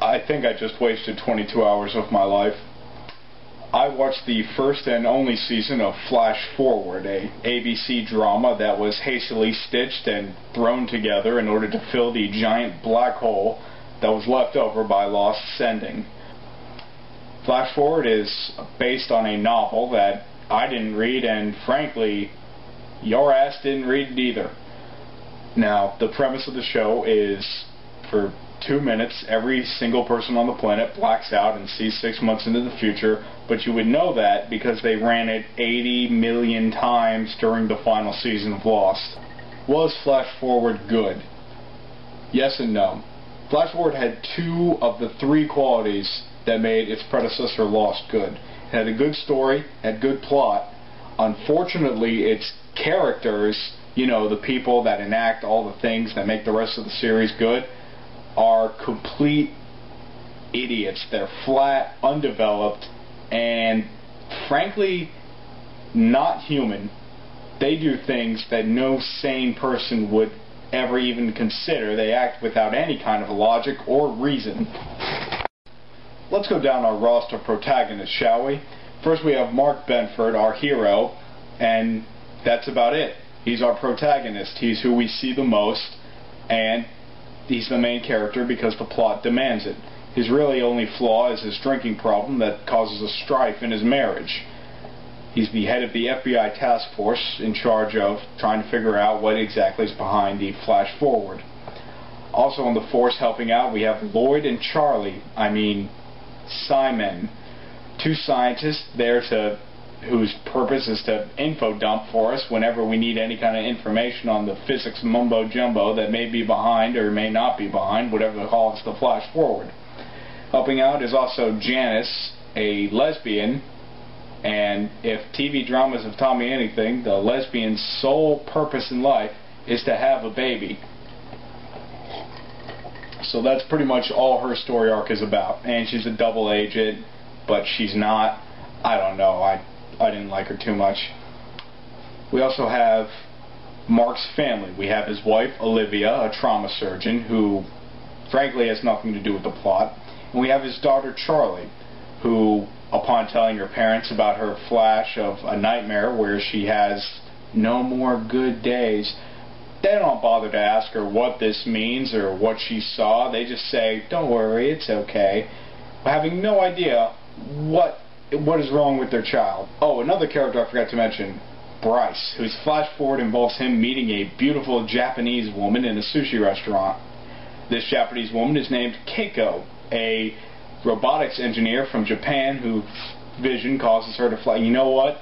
I think I just wasted 22 hours of my life. I watched the first and only season of Flash Forward, a ABC drama that was hastily stitched and thrown together in order to fill the giant black hole that was left over by Lost's ending. Flash Forward is based on a novel that I didn't read, and frankly, your ass didn't read it either. Now, the premise of the show is, for 2 minutes, every single person on the planet blacks out and sees 6 months into the future, but you would know that because they ran it 80 million times during the final season of Lost. Was Flash Forward good? Yes and no. Flash Forward had 2 of the 3 qualities that made its predecessor Lost good. It had a good story, had good plot. Unfortunately, its characters, you know, the people that enact all the things that make the rest of the series good, are complete idiots. They're flat, undeveloped, and frankly, not human. They do things that no sane person would ever even consider. They act without any kind of logic or reason. Let's go down our roster of protagonists, shall we? First we have Mark Benford, our hero, and that's about it. He's our protagonist. He's who we see the most, and he's the main character because the plot demands it. His really only flaw is his drinking problem that causes a strife in his marriage. He's the head of the FBI task force in charge of trying to figure out what exactly is behind the Flash Forward. Also on the force helping out we have Lloyd and Charlie, Simon, 2 scientists there whose purpose is to info dump for us whenever we need any kind of information on the physics mumbo jumbo that may be behind or may not be behind, whatever the hell it's the Flash Forward. Helping out is also Janice, a lesbian, and if TV dramas have taught me anything, the lesbian's sole purpose in life is to have a baby. So that's pretty much all her story arc is about. And she's a double agent, but she's not. I don't know. I didn't like her too much. We also have Mark's family. We have his wife, Olivia, a trauma surgeon, who frankly has nothing to do with the plot. And we have his daughter, Charlie, who, upon telling her parents about her flash of a nightmare where she has no more good days, they don't bother to ask her what this means or what she saw. They just say, "Don't worry, it's okay," having no idea what is wrong with their child. Oh, another character I forgot to mention, Bryce, whose Flash Forward involves him meeting a beautiful Japanese woman in a sushi restaurant. This Japanese woman is named Keiko, a robotics engineer from Japan whose vision causes her to fly. You know what?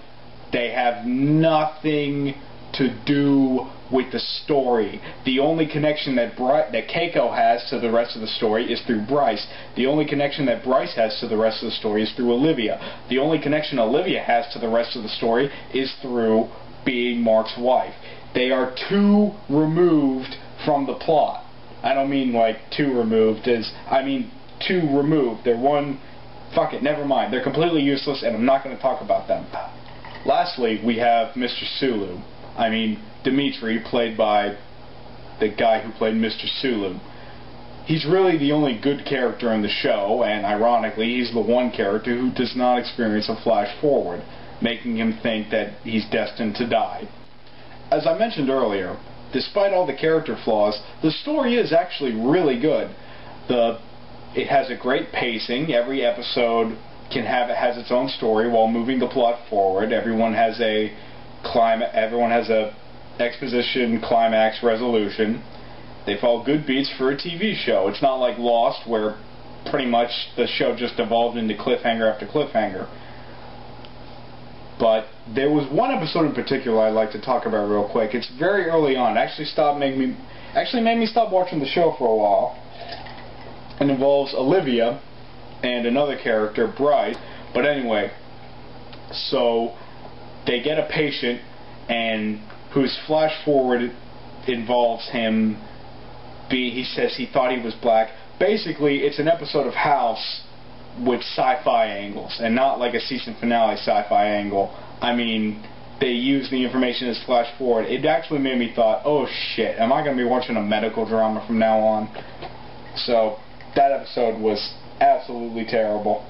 They have nothing to do with the story. The only connection that Keiko has to the rest of the story is through Bryce. The only connection that Bryce has to the rest of the story is through Olivia. The only connection Olivia has to the rest of the story is through being Mark's wife. They are too removed from the plot. I don't mean like too removed I mean too removed. They're one... Fuck it, never mind. They're completely useless and I'm not going to talk about them. Lastly, we have Mr. Sulu. Dimitri, played by the guy who played Mr. Sulu. He's really the only good character in the show, and ironically, he's the one character who does not experience a flash forward, making him think that he's destined to die. As I mentioned earlier, despite all the character flaws, the story is actually really good. It has a great pacing. Every episode has its own story while moving the plot forward. Everyone has a exposition, climax, resolution. They follow good beats for a TV show. It's not like Lost, where pretty much the show just evolved into cliffhanger after cliffhanger. But there was one episode in particular I'd like to talk about real quick. It's very early on. It actually made me stop watching the show for a while. It involves Olivia and another character, Bryce. But anyway, so they get a patient and whose flash forward involves him he says he thought he was black. Basically, it's an episode of House with sci-fi angles, and not like a season finale sci-fi angle. They use the information as flash forward. It actually made me thought, oh shit, am I going to be watching a medical drama from now on? So, That episode was absolutely terrible.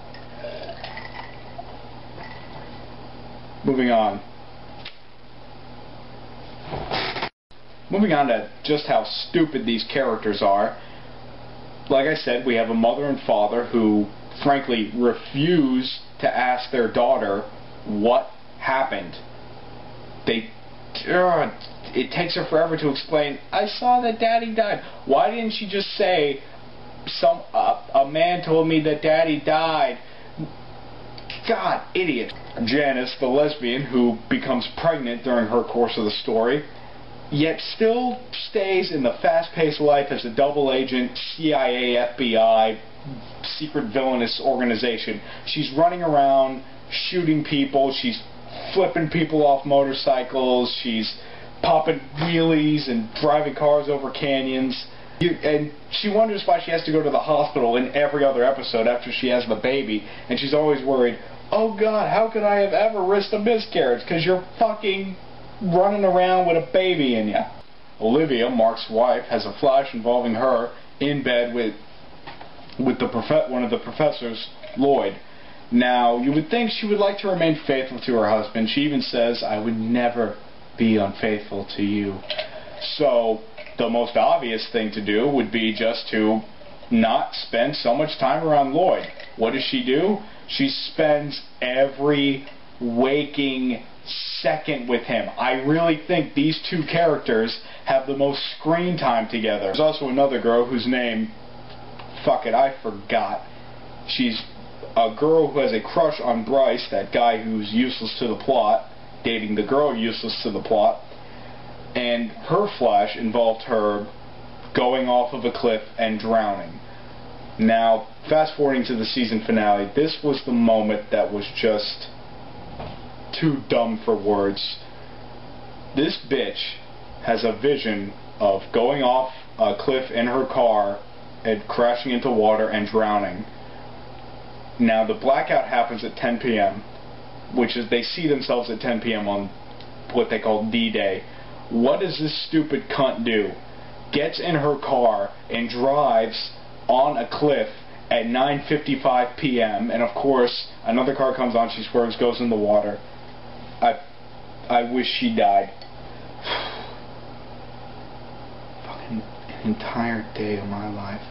Moving on. Moving on to just how stupid these characters are. Like I said, we have a mother and father who, frankly, refuse to ask their daughter what happened. It takes her forever to explain, I saw that Daddy died. Why didn't she just say, a man told me that Daddy died? God, idiot. Janice, the lesbian, who becomes pregnant during her course of the story, yet still stays in the fast-paced life as a double agent, CIA, FBI, secret villainous organization. She's running around, shooting people, she's flipping people off motorcycles, she's popping wheelies and driving cars over canyons. And she wonders why she has to go to the hospital in every other episode after she has the baby, and she's always worried, oh God, how could I have ever risked a miscarriage? Because you're fucking running around with a baby in you. Olivia, Mark's wife, has a flash involving her in bed with one of the professors, Lloyd. Now, you would think she would like to remain faithful to her husband. She even says, I would never be unfaithful to you. So, the most obvious thing to do would be just to not spend so much time around Lloyd. What does she do? She spends every waking second with him. I really think these two characters have the most screen time together. There's also another girl whose name, fuck it, I forgot. She's a girl who has a crush on Bryce, that guy who's useless to the plot, dating the girl useless to the plot, and her flash involved her going off of a cliff and drowning. Now, fast forwarding to the season finale, this was the moment that was just too dumb for words. This bitch has a vision of going off a cliff in her car and crashing into water and drowning. Now, the blackout happens at 10 p.m., which is they see themselves at 10 p.m. on what they call D-Day. What does this stupid cunt do? Gets in her car and drives on a cliff at 9:55 p.m. and of course another car comes on, she swerves, goes in the water. I wish she died. Fucking an entire day of my life.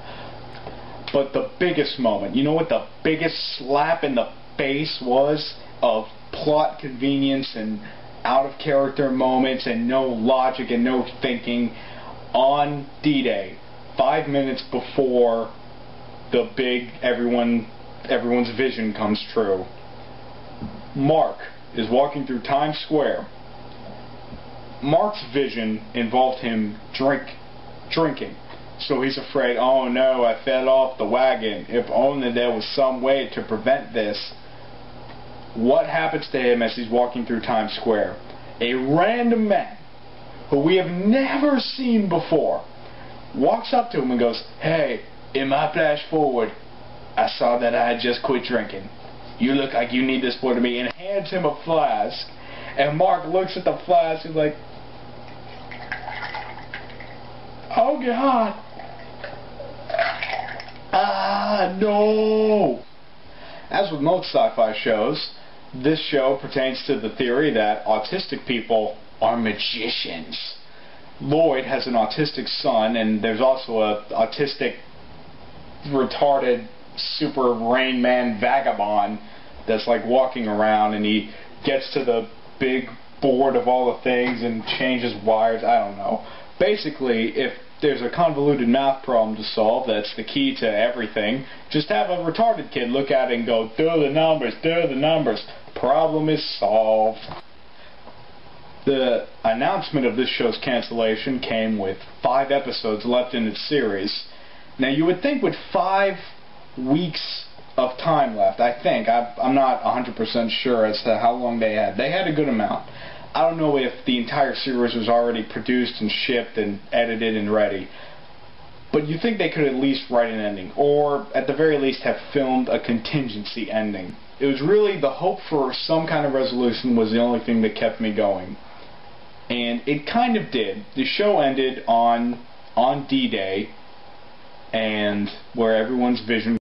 But the biggest moment, you know what the biggest slap in the face was of plot convenience and out of character moments and no logic and no thinking? On D-Day, 5 minutes before the big everyone's vision comes true, Mark is walking through Times Square. Mark's vision involved him drinking. So he's afraid, oh no, I fell off the wagon. If only there was some way to prevent this. What happens to him as he's walking through Times Square? A random man who we have never seen before walks up to him and goes, hey, in my flash forward, I saw that I had just quit drinking. You look like you need this for me, and hands him a flask. And Mark looks at the flask and is like, oh God. Ah, no. As with most sci-fi shows, this show pertains to the theory that autistic people are magicians. Lloyd has an autistic son, and there's also a autistic, retarded, super Rain Man vagabond that's like walking around, and he gets to the big board of all the things and changes wires. I don't know. Basically, if there's a convoluted math problem to solve that's the key to everything, just have a retarded kid look at it and go, do the numbers. Problem is solved. The announcement of this show's cancellation came with 5 episodes left in its series. Now, you would think with 5 weeks of time left, I'm not 100% sure as to how long they had. They had a good amount. I don't know if the entire series was already produced and shipped and edited and ready, but you think they could at least write an ending, or at the very least have filmed a contingency ending. It was really the hope for some kind of resolution was the only thing that kept me going. And it kind of did. The show ended on D-Day, and where everyone's vision